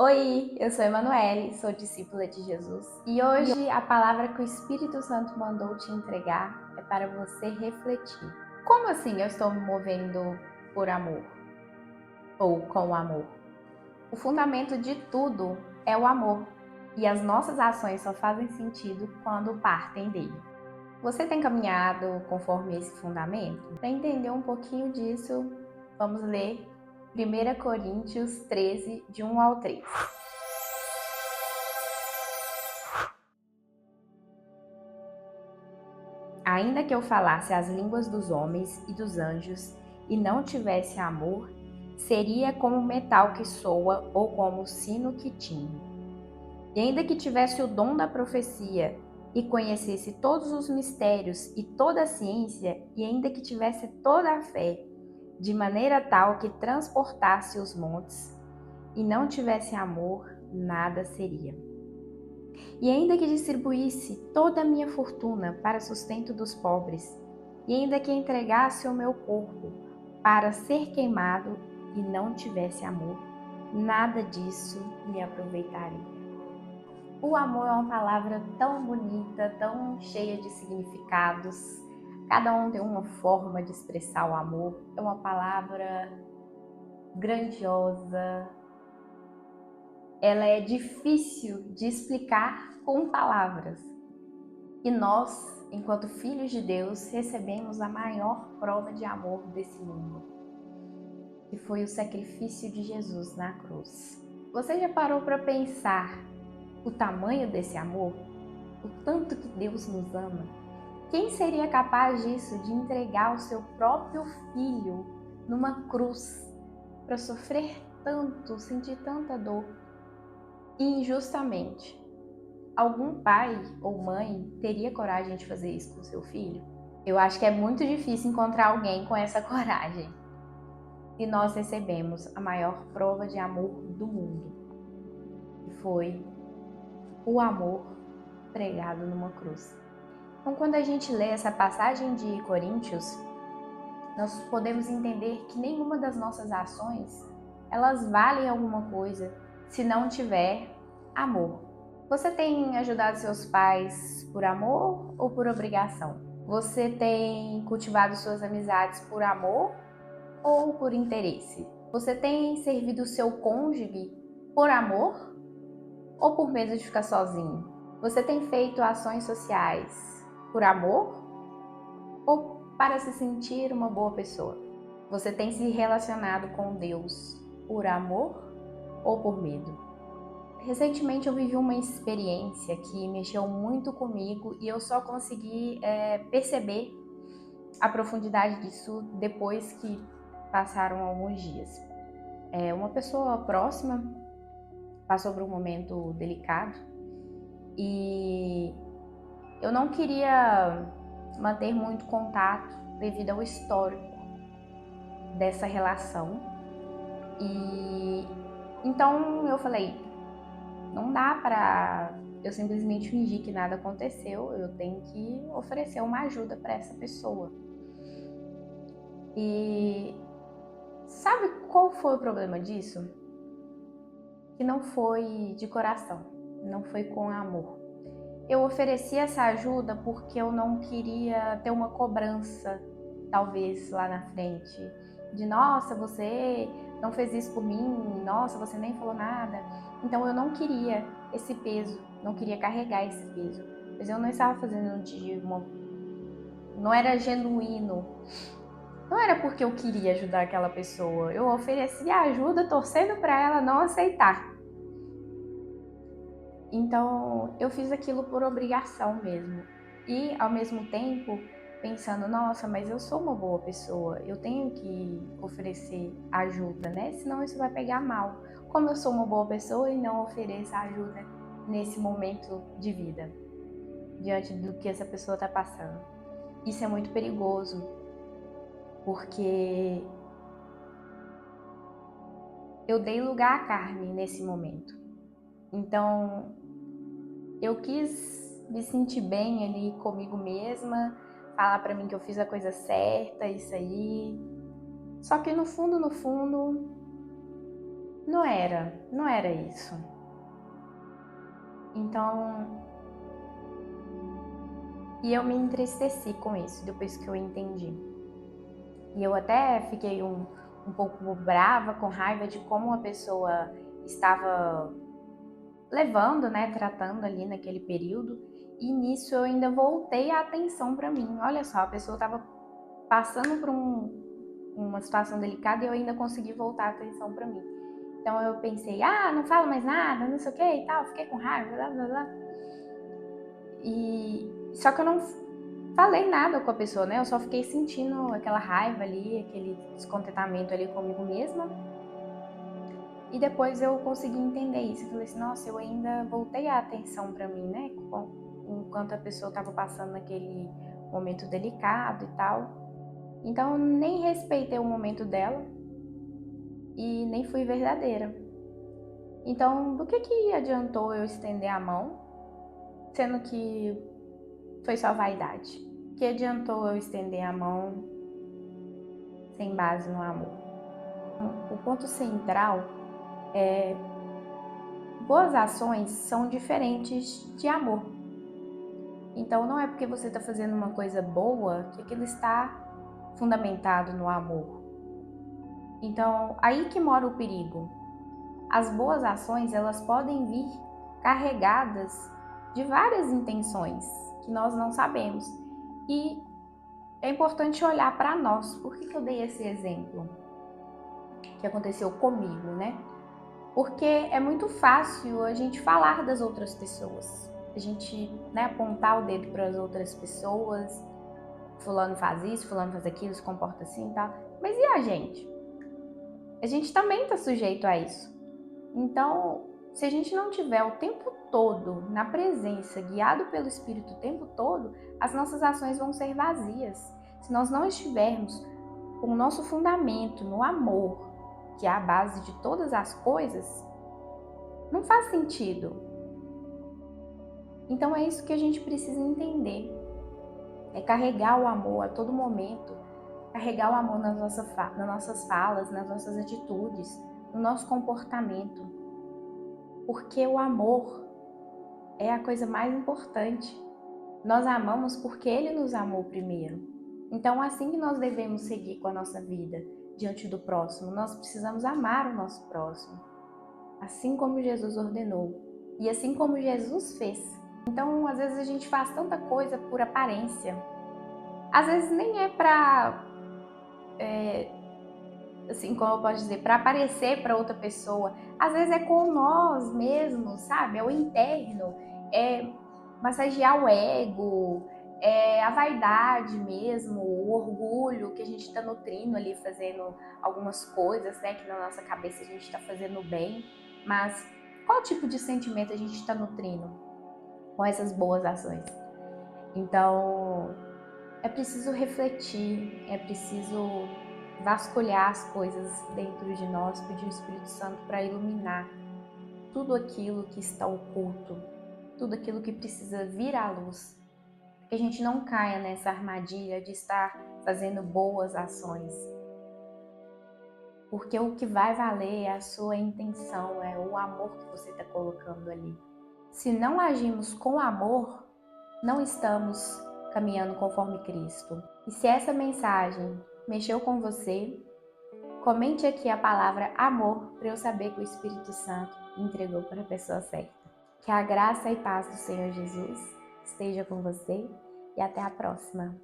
Oi, eu sou Emanuele, sou discípula de Jesus e hoje a palavra que o Espírito Santo mandou te entregar é para você refletir. Como assim eu estou me movendo por amor ou com amor? O fundamento de tudo é o amor e as nossas ações só fazem sentido quando partem dele. Você tem caminhado conforme esse fundamento? Para entender um pouquinho disso, vamos ler 1 Coríntios 13, de 1 ao 3. Ainda que eu falasse as línguas dos homens e dos anjos e não tivesse amor, seria como metal que soa ou como sino que tine. E ainda que tivesse o dom da profecia e conhecesse todos os mistérios e toda a ciência, e ainda que tivesse toda a fé, de maneira tal que transportasse os montes, e não tivesse amor, nada seria. E ainda que distribuísse toda a minha fortuna para sustento dos pobres, e ainda que entregasse o meu corpo para ser queimado e não tivesse amor, nada disso me aproveitaria. O amor é uma palavra tão bonita, tão cheia de significados. Cada um tem uma forma de expressar o amor. É uma palavra grandiosa. Ela é difícil de explicar com palavras. E nós, enquanto filhos de Deus, recebemos a maior prova de amor desse mundo, que foi o sacrifício de Jesus na cruz. Você já parou para pensar o tamanho desse amor? O tanto que Deus nos ama? Quem seria capaz disso, de entregar o seu próprio filho numa cruz para sofrer tanto, sentir tanta dor injustamente? Algum pai ou mãe teria coragem de fazer isso com seu filho? Eu acho que é muito difícil encontrar alguém com essa coragem. E nós recebemos a maior prova de amor do mundo, que foi o amor pregado numa cruz. Então, quando a gente lê essa passagem de Coríntios, nós podemos entender que nenhuma das nossas ações, elas valem alguma coisa se não tiver amor. Você tem ajudado seus pais por amor ou por obrigação? Você tem cultivado suas amizades por amor ou por interesse? Você tem servido o seu cônjuge por amor ou por medo de ficar sozinho? Você tem feito ações sociais por amor ou para se sentir uma boa pessoa? Você tem se relacionado com Deus por amor ou por medo? Recentemente eu vivi uma experiência que mexeu muito comigo e eu só consegui perceber a profundidade disso depois que passaram alguns dias. Uma pessoa próxima passou por um momento delicado e eu não queria manter muito contato devido ao histórico dessa relação. E então eu falei, não dá pra eu simplesmente fingir que nada aconteceu, eu tenho que oferecer uma ajuda para essa pessoa. E sabe qual foi o problema disso? Que não foi de coração, não foi com amor. Eu ofereci essa ajuda porque eu não queria ter uma cobrança, talvez lá na frente, de nossa, você não fez isso por mim, nossa, você nem falou nada. Então eu não queria esse peso, não queria carregar esse peso. Mas eu não estava fazendo de uma... não era genuíno. Não era porque eu queria ajudar aquela pessoa. Eu ofereci a ajuda torcendo para ela não aceitar. Então eu fiz aquilo por obrigação mesmo. E ao mesmo tempo pensando, nossa, mas eu sou uma boa pessoa, eu tenho que oferecer ajuda, né? Senão isso vai pegar mal. Como eu sou uma boa pessoa e não ofereço ajuda nesse momento de vida, diante do que essa pessoa está passando. Isso é muito perigoso, porque eu dei lugar à carne nesse momento. Então eu quis me sentir bem ali comigo mesma, falar pra mim que eu fiz a coisa certa, isso aí. Só que no fundo, não era isso. Então, e eu me entristeci com isso depois que eu entendi. E eu até fiquei um pouco brava, com raiva de como a pessoa estava levando, né, tratando ali naquele período. E nisso eu ainda voltei a atenção para mim. Olha só, a pessoa estava passando por uma situação delicada e eu ainda consegui voltar a atenção para mim. Então eu pensei, não fala mais nada, não sei o que e tal, fiquei com raiva, blá blá blá. E só que eu não falei nada com a pessoa, né? Eu só fiquei sentindo aquela raiva ali, aquele descontentamento ali comigo mesma. E depois eu consegui entender isso. Eu falei assim, nossa, eu ainda voltei a atenção para mim, né? Enquanto a pessoa estava passando naquele momento delicado e tal. Então eu nem respeitei o momento dela e nem fui verdadeira. Então, do que adiantou eu estender a mão, sendo que foi só vaidade? Que adiantou eu estender a mão sem base no amor? O ponto central é: boas ações são diferentes de amor. Então não é porque você está fazendo uma coisa boa que aquilo está fundamentado no amor. Então, aí que mora o perigo. As boas ações, elas podem vir carregadas de várias intenções que nós não sabemos. E é importante olhar para nós. Por que eu dei esse exemplo que aconteceu comigo, né? Porque é muito fácil a gente falar das outras pessoas. A gente, né, apontar o dedo para as outras pessoas. Fulano faz isso, fulano faz aquilo, se comporta assim e tal. Mas e a gente? A gente também está sujeito a isso. Então, se a gente não tiver o tempo todo na presença, guiado pelo Espírito o tempo todo, as nossas ações vão ser vazias. Se nós não estivermos com o nosso fundamento no amor, que é a base de todas as coisas, não faz sentido. Então é isso que a gente precisa entender. É carregar o amor a todo momento, carregar o amor nas nossas falas, nas nossas atitudes, no nosso comportamento. Porque o amor é a coisa mais importante. Nós amamos porque Ele nos amou primeiro. Então, assim que nós devemos seguir com a nossa vida diante do próximo, nós precisamos amar o nosso próximo, assim como Jesus ordenou e assim como Jesus fez. Então, às vezes a gente faz tanta coisa por aparência. Às vezes nem é para, assim como eu posso dizer, para aparecer para outra pessoa. Às vezes é com nós mesmos, sabe? É o interno, é massagear o ego, é a vaidade mesmo, o orgulho que a gente está nutrindo ali, fazendo algumas coisas, né? Que na nossa cabeça a gente está fazendo bem, mas qual tipo de sentimento a gente está nutrindo com essas boas ações? Então, é preciso refletir, é preciso vasculhar as coisas dentro de nós, pedir o Espírito Santo para iluminar tudo aquilo que está oculto, tudo aquilo que precisa vir à luz, que a gente não caia nessa armadilha de estar fazendo boas ações. Porque o que vai valer é a sua intenção, é o amor que você está colocando ali. Se não agimos com amor, não estamos caminhando conforme Cristo. E se essa mensagem mexeu com você, comente aqui a palavra amor para eu saber que o Espírito Santo entregou para a pessoa certa. Que a graça e paz do Senhor Jesus esteja com você e até a próxima.